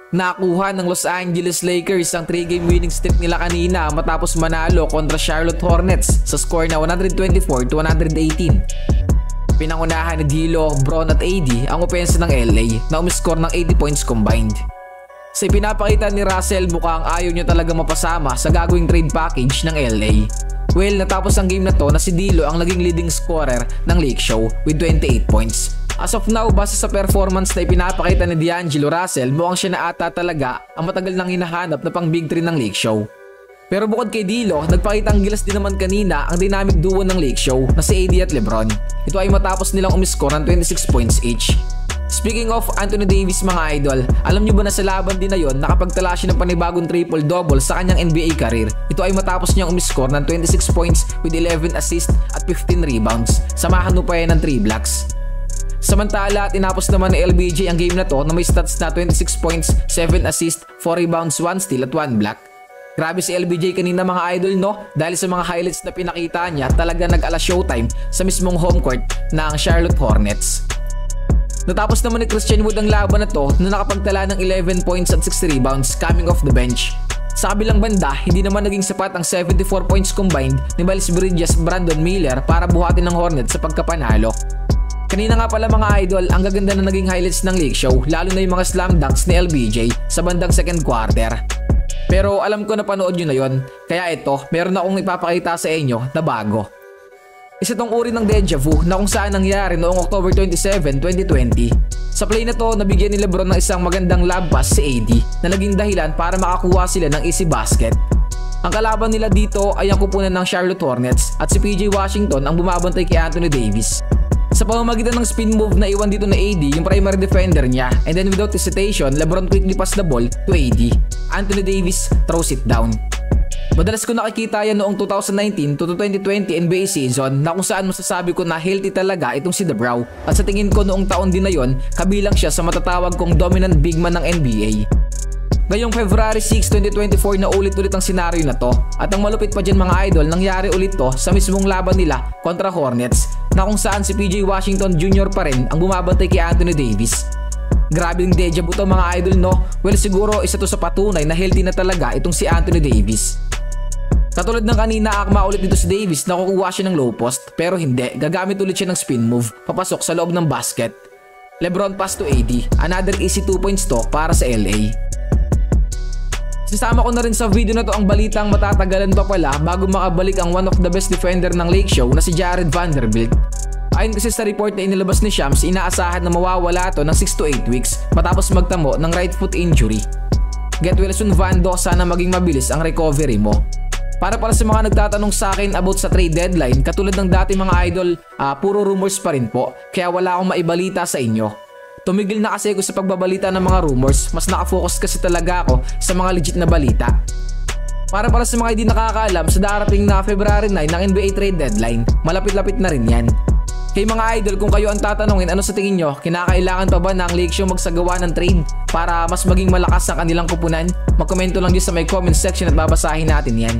Nakuha ng Los Angeles Lakers ang 3-game winning streak nila kanina matapos manalo kontra Charlotte Hornets sa score na 124-118. Pinangunahan ni D'Lo, Bron at AD ang opensa ng LA na umiscore ng 80 points combined. Sa ipinapakita ni Russell, mukhang ayaw niya talaga mapasama sa gagawing trade package ng LA. Well, natapos ang game na to na si D'Lo ang naging leading scorer ng Lake Show with 28 points. As of now, base sa performance na ipinapakita ni D'Angelo Russell, mukhang siya na ata talaga ang matagal nang hinahanap na pang big 3 ng Lake Show. Pero bukod kay D'Lo, nagpakitang gilas din naman kanina ang dynamic duo ng Lake Show na si AD at LeBron. Ito ay matapos nilang umiscore ng 26 points each. Speaking of Anthony Davis mga idol, alam nyo ba na sa laban din na yon nakapagtala siya ng panibagong triple-double sa kanyang NBA career? Ito ay matapos niyang umiscore ng 26 points with 11 assists at 15 rebounds. Samahan mo pa yan ng 3 blocks. Samantala, tinapos naman ni LBJ ang game na to na may stats na 26 points, 7 assists, 4 rebounds, 1 steal at 1 block. Grabe si LBJ kanina mga idol no, dahil sa mga highlights na pinakita niya talaga nag-ala showtime sa mismong home court ng Charlotte Hornets. Natapos naman ni Christian Wood ang laban na to na nakapagtala ng 11 points at 6 rebounds coming off the bench. Sa kabilang banda, hindi naman naging sapat ang 74 points combined ni Miles Bridges, Brandon Miller para buhatin ng Hornets sa pagkapanalo. Kanina nga pala mga idol, ang gaganda na naging highlights ng Lake Show, lalo na yung mga slam dunks ni LBJ sa bandang second quarter. Pero alam ko na panood nyo na yon, kaya ito, meron akong ipapakita sa inyo na bago. Isa tong uri ng deja vu na kung saan nangyari noong October 27, 2020. Sa play na to, nabigyan ni LeBron ng isang magandang lob pass si AD na naging dahilan para makakuha sila ng easy basket. Ang kalaban nila dito ay ang kupunan ng Charlotte Hornets at si PJ Washington ang bumabantay kay Anthony Davis. Sa pamamagitan ng spin move na iwan dito na AD yung primary defender niya, and then without hesitation, LeBron quickly pass the ball to AD. Anthony Davis throws it down. Madalas ko nakikita yan noong 2019 to 2020 NBA season na kung saan masasabi ko na healthy talaga itong si DeBrow, at sa tingin ko noong taon din na yon, kabilang siya sa matatawag kong dominant big man ng NBA. Ngayong February 6, 2024 na ulit-ulit ang senaryo na to, at ang malupit pa dyan mga idol, nangyari ulit to sa mismong laban nila kontra Hornets na kung saan si PJ Washington Jr. pa rin ang bumabantay kay Anthony Davis. Grabe yung deja vu to mga idol no? Well siguro isa to sa patunay na healthy na talaga itong si Anthony Davis. Katulad ng kanina, akma ulit dito si Davis na kukuha siya ng low post, pero hindi, gagamit ulit siya ng spin move papasok sa loob ng basket. LeBron pass to AD, another easy 2 points to para sa LA. Sasama ko na rin sa video na to ang balitang matatagalan pa pala bago makabalik ang one of the best defender ng Lake Show na si Jared Vanderbilt. Ayon kasi sa report na inilabas ni Shams, inaasahan na mawawala to ng 6 to 8 weeks matapos magtamo ng right foot injury. Get well soon Vando, sana maging mabilis ang recovery mo. Para sa mga nagtatanong sa akin about sa trade deadline, katulad ng dati mga idol, puro rumors pa rin po, kaya wala akong maibalita sa inyo. Tumigil na kasi ako sa pagbabalita ng mga rumors, mas nakafocus kasi talaga ako sa mga legit na balita. Para sa mga hindi nakakaalam, sa darating na February 9 ng NBA trade deadline, malapit-lapit na rin yan. Kay mga idol, kung kayo ang tatanungin, ano sa tingin nyo, kinakailangan pa ba ng Lake Show magsagawa ng trade para mas maging malakas ang kanilang kupunan? Magkomento lang dyan sa may comment section at babasahin natin yan.